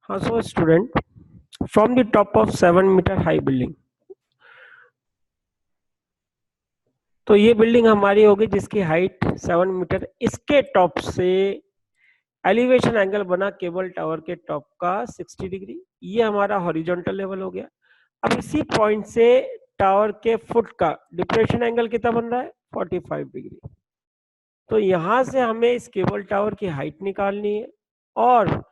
हाँ, so student, from the top of 7 meter high building, तो ये बिल्डिंग हमारी होगी जिसकी हाइट 7 मीटर। इसके टॉप से एलिवेशन एंगल बना केबल टावर के टॉप का 60 डिग्री। ये हमारा हॉरिजॉन्टल लेवल हो गया। अब इसी पॉइंट से टावर के फुट का डिप्रेशन एंगल कितना बन रहा है? 45 डिग्री। तो यहां से हमें इस केबल टावर की हाइट निकालनी है और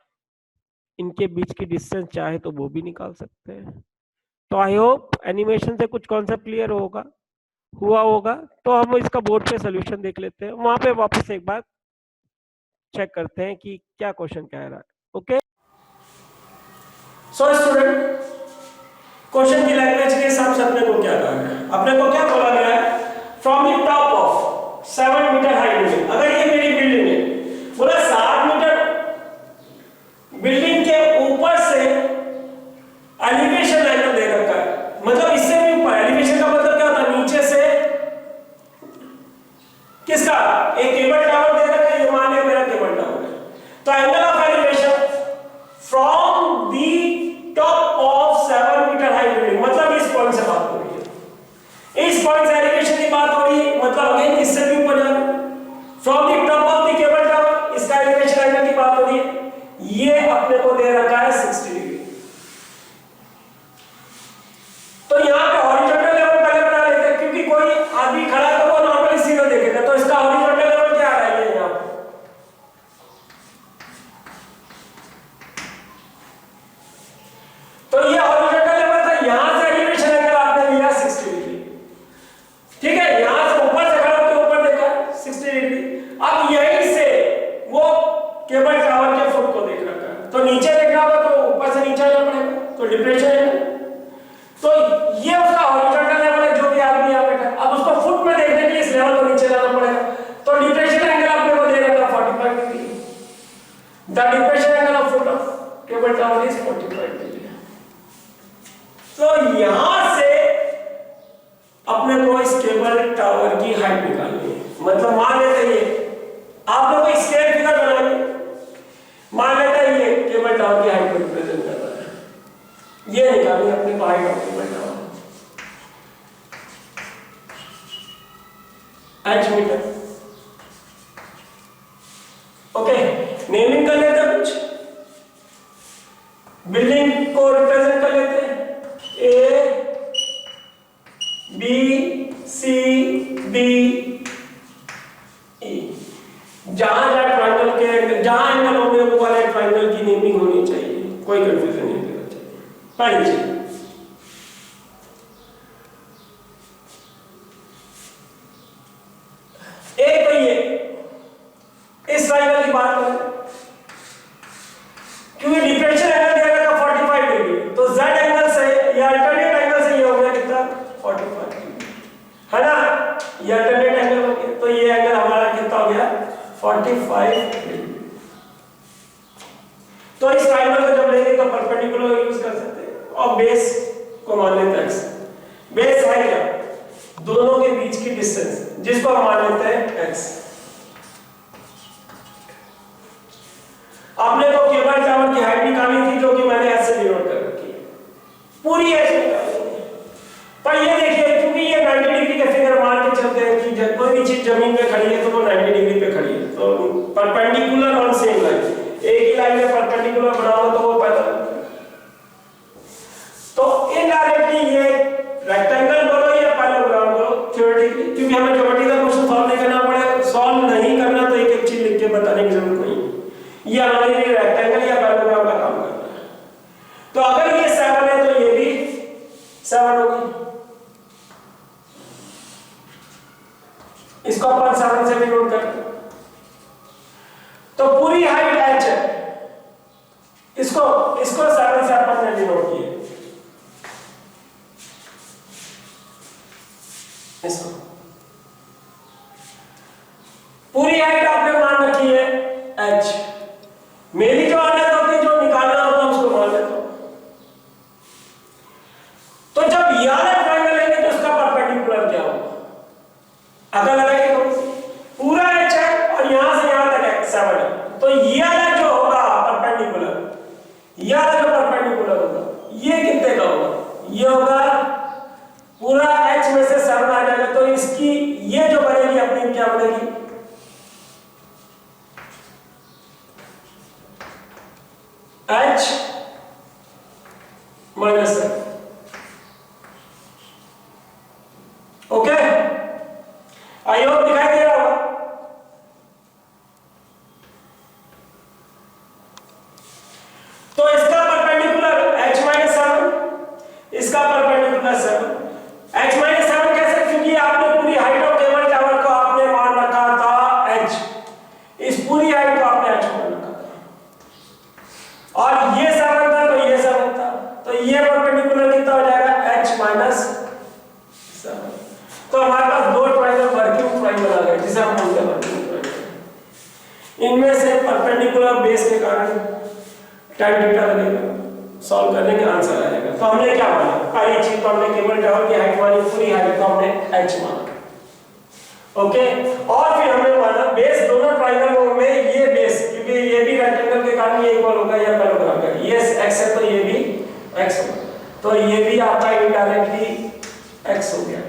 इनके बीच की डिस्टेंस चाहे तो वो भी निकाल सकते हैं। तो आई होप एनिमेशन से कुछ कॉन्सेप्ट क्लियर हुआ होगा। तो हम इसका बोर्ड पे सोल्यूशन देख लेते हैं, वहां पे वापस एक बार चेक करते हैं कि क्या क्वेश्चन कह रहा है। ओके, सो स्टूडेंट, क्वेश्चन की लैंग्वेज के हिसाब से अपने को क्या करना है? अपने को क्या बोला गया है? From the top of 7 metre high building. अगर ये मेरी बिल्डिंग है, बोला 7 मीटर बिल्डिंग के ऊपर से एलिवेशन एंगल दे रखा है, मतलब इससे भी ऊपर। एलिवेशन का मतलब क्या होता है? नीचे से किसका? एक केबल टावर दे रखा है, ये मान लिया मेरा केबल टावर है। तो angle of elevation from the top of 7 metre high building, मतलब इस पॉइंट से बात हो रही है। इस पॉइंट से एलिवेशन की बात हो रही है, मतलब अगेन इससे भी ऊपर जाना। From the top of the cable tower, इसका एलिवेशन एंगल की बात हो रही है। ये अपने को दे रखा है 60 डिग्री। तो यहां पे हॉरिजॉन्टल लेवल पहले बना लेते हैं, क्योंकि कोई आदमी खड़ा है तो वो नॉर्मली सीधा देखेगा। तो इसका हॉरिजॉन्टल लेवल क्या आ रहा है? यहां पे तो ये हॉरिजॉन्टल लेवल था। यहां से एलिवेशन एंगल आपने लिया 60 डिग्री। ठीक है, यहां से ऊपर से खड़ा होकर ऊपर देखा 60 डिग्री। अब यहीं से वो केबल टावर के फुट को देख रखा है, तो नीचे देखना होगा तो ऊपर से नीचे आना पड़ेगा, तो डिप्रेशन है। तो ये उसका हॉरिजॉन्टल लेवल है, जो भी आदमी यहां बैठा है। अब उसको फुट में देखने के लिए इस लेवल को नीचे लाना पड़ेगा। तो डिप्रेशन एंगल आपने को दे रखा 45 degree. The depression angle of foot of cable tower is 45 degree. तो यहां से अपने को इस केबल टावर की हाइट निकालनी है। मतलब मान लेते हैं आप लोग स्केल फिगर बनाएंगे, मान लेते हैं ये केबल टावर की हाइट को रिप्रेजेंट कर रहा है। ये निकालनी है अपने को height of cable tower, h metre. Okay, naming कर लेते हैं, कुछ बिल्डिंग को रिप्रेजेंट कर लेते हैं। A B C D E। जहां ट्रायंगल के जहां एंगल होंगे वो वाले ट्रायंगल की नेमिंग होनी चाहिए, कोई कंफ्यूजन नहीं होना चाहिए। पहली चीज, एक तो ये इस ट्रायंगल की बात करें, क्योंकि डिप्रेशन एंगल दिया गया था 45 डिग्री, तो z एंगल से या अल्टरनेट एंगल से ये हो गया कितना? 45 डिग्री, है ना? ये अल्टरनेट एंगल हो गया, तो ये एंगल हमारा कितना हो गया? 45 डिग्री। तो इस ट्रायंगल को जब लेंगे तो परपेंडिकुलर यूज कर सकते हैं और बेस को मान लेते हैं x। बेस है क्या? दोनों के बीच की डिस्टेंस, जिसको हम मान लेते हैं x। आपने को केबल टावर की हाइट निकालनी थी, जो कि मैंने ऐसे डिनोट कर रखी है, पूरी ऐसे निकालनी है। पर ये देखिए, क्योंकि ये 90 डिग्री के फिगर मान के चलते हैं कि जब कोई भी चीज जमीन पे खड़ी है तो वो 90 डिग्री पे खड़ी है, तो परपेंडिकुलर ऑन सेम लाइन, एक ही लाइन में परपेंडिकुलर बनाओ तो वो पैदा होता है। तो इनडायरेक्टली ये रेक्टेंगल बोलो या पैराग्राम बोलो, थ्योरेटिकली, क्योंकि हमें ज्योमेट्री का क्वेश्चन सॉल्व नहीं करना पड़ेगा, सॉल्व नहीं करना तो एक एक चीज लिख के बताने की जरूरत नहीं है। ये हमारे लिए रेक्टेंगल या पैराग्राम का काम करता है। तो अगर ये 7 है तो ये भी 7 होगी। इसको अपन 7 से डिनोट करते हैं। तो पूरी हाइट h है, इसको 7 से अपन ने डिनोट किया। इसको पूरी हाइट आपने मान रखी है h। मेरी जो आदत होती है, जो निकालना होता है उसको मान लेता हूं। तो जब ये वाला ट्रायंगल लेंगे तो उसका परपेंडिकुलर क्या होगा? अगर लगाइए तो पूरा h है और यहां से यहां तक 7 है, तो ये वाला जो होगा परपेंडिकुलर, ये ये होगा पूरा h में से 7 आ जाएगा, तो इसकी ये जो बनेगी अपनी क्या बनेगी, h minus 7। Okay, I hope दिखाई दे रहा होगा। तो इसका परपेंडिकुलर h माइनस 7, इसका परपेंडिकुलर 7, h माइनस 7 कैसे, क्योंकि आपने पूरी हाइट ऑफ केबल टावर को आपने मान रखा था h, इस पूरी हाइट को आपने h मान रखा था, और ये 7 था तो ये 7 था, तो ये परपेंडिकुलर कितना हो जाएगा, h माइनस 7। तो हमारे पास दो ट्रायंगल वर्किंग ट्रायंगल आ गए, जिसे हम बोलते हैं वर्किंग ट्रायंगल। इनमें से परपेंडिकुलर बेस के कारण tan थीटा लगेगा, सॉल्व करने के आंसर आएगा। तो हमने क्या माना, पहली चीज तो हमने केबल टावर की हाइट मानी, पूरी हाइट को हमने h माना। ओके, और फिर हमने माना बेस दोनों ट्रायंगल में ये बेस, क्योंकि ये भी रेक्टेंगल के कारण ये इक्वल होगा या पैरेलल होगा, ये x है तो ये भी x होगा, तो ये भी आपका इनडायरेक्टली x हो गया।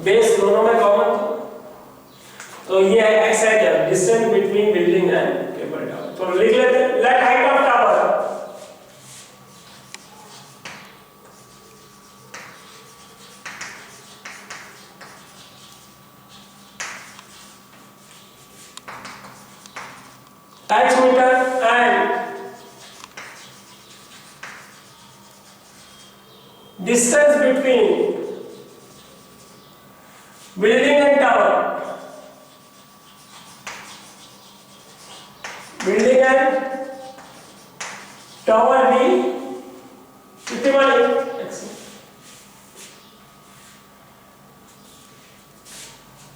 बेस दोनों में कॉमन, तो ये है x है क्या, distance between building and cable tower. तो लिख लेते हैं, let height of tower h metre and distance between building and tower, building and tower भी कितनी वाली x।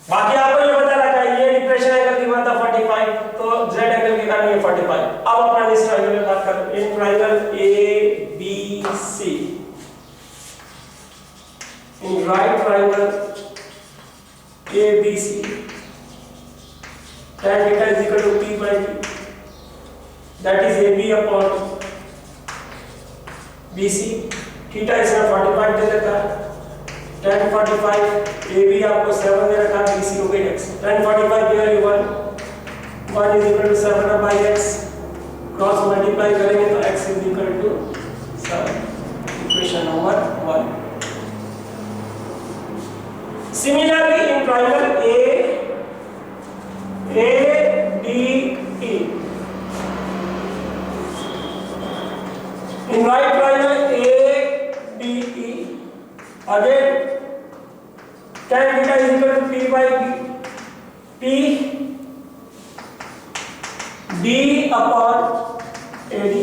बाकी आपको ये पता लगा, ये डिप्रेशन एंगल की बात था 45, तो z एंगल के कारण ये 45। अब अपना इस ट्रायंगल में बात करें, in triangle ABC, in right triangle ABC, tan theta is equal to P by T, that is AB upon BC। Theta इसमें 45 दे देता है, tan 45, AB आपको 7 दे रखा है, BC हो गई x। tan 45 की value 1 is equal to 7 by x, cross multiply करेंगे तो x is equal to 7, equation number 1। Similarly, in triangle ADE, in right triangle ADE, again tan theta is equal to P by P D upon AD।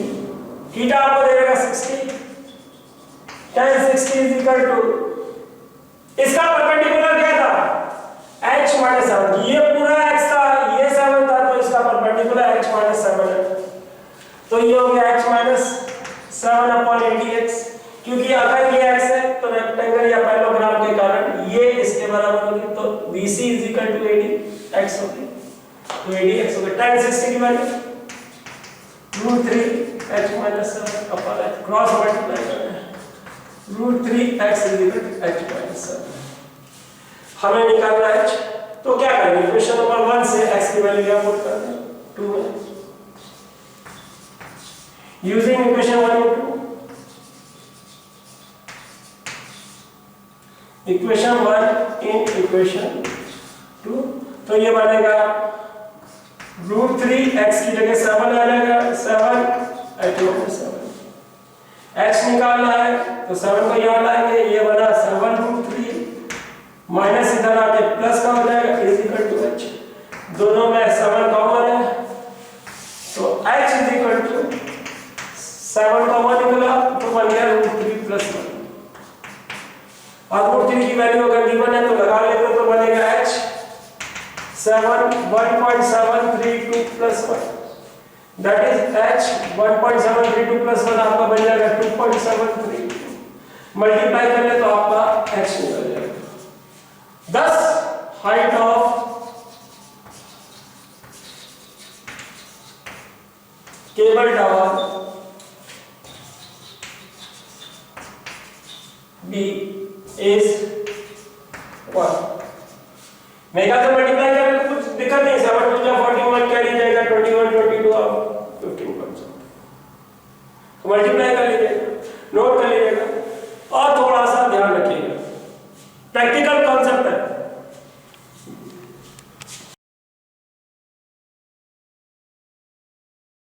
Theta आपको दे देगा 60, tan 60 is equal to, इसका perpendicular क्या था, h minus 7, ये पूरा x था, ये 7 था, तो इसका परपेंडिकुलर h माइनस 7 है, तो ये हो गया h माइनस 7 अपॉन 80x। क्योंकि अगर ये x है तो रेक्टेंगल या पैरेललोग्राम के कारण ये इसके बराबर होगी, तो BC is equal to 80x होगी, तो 80x हो गया। tan 60 की value √3 h minus 7 upon h, cross multiply करना है, √3x is equal to h minus 7। हमें निकालना h, तो क्या करेंगे, इक्वेशन नंबर 1 से x की वैल्यू क्या पुट करते हैं 2 में, यूजिंग इक्वेशन 1 और 2, इक्वेशन 1 इन इक्वेशन 2, तो ये बनेगा √3x की जगह 7 आ जाएगा, 7 h माइनस 7, x निकालना है तो 7 को यहाँ लाएंगे, ये बना 7√3 माइनस इधर आके प्लस का हो जाएगा, इज इक्वल टू h, दोनों में 7 कॉमन है, तो h is equal to 7 common निकला तो बन गया √3 प्लस 1, और √3 की वैल्यू अगर गिवन है तो लगा लेते तो बनेगा h 1.732 plus 1, that is h 1.732 plus 1 आपका बन जाएगा 2.732, मल्टीप्लाई कर ले तो आपका h निकल जाएगा। Thus height of cable tower mega से मल्टीप्लाई करें तो कुछ दिक्कत नहीं, 7 टू 41 कैरी जाएगा, 21 22 आप 15 कर सकते, तो मल्टीप्लाई कर लीजिए।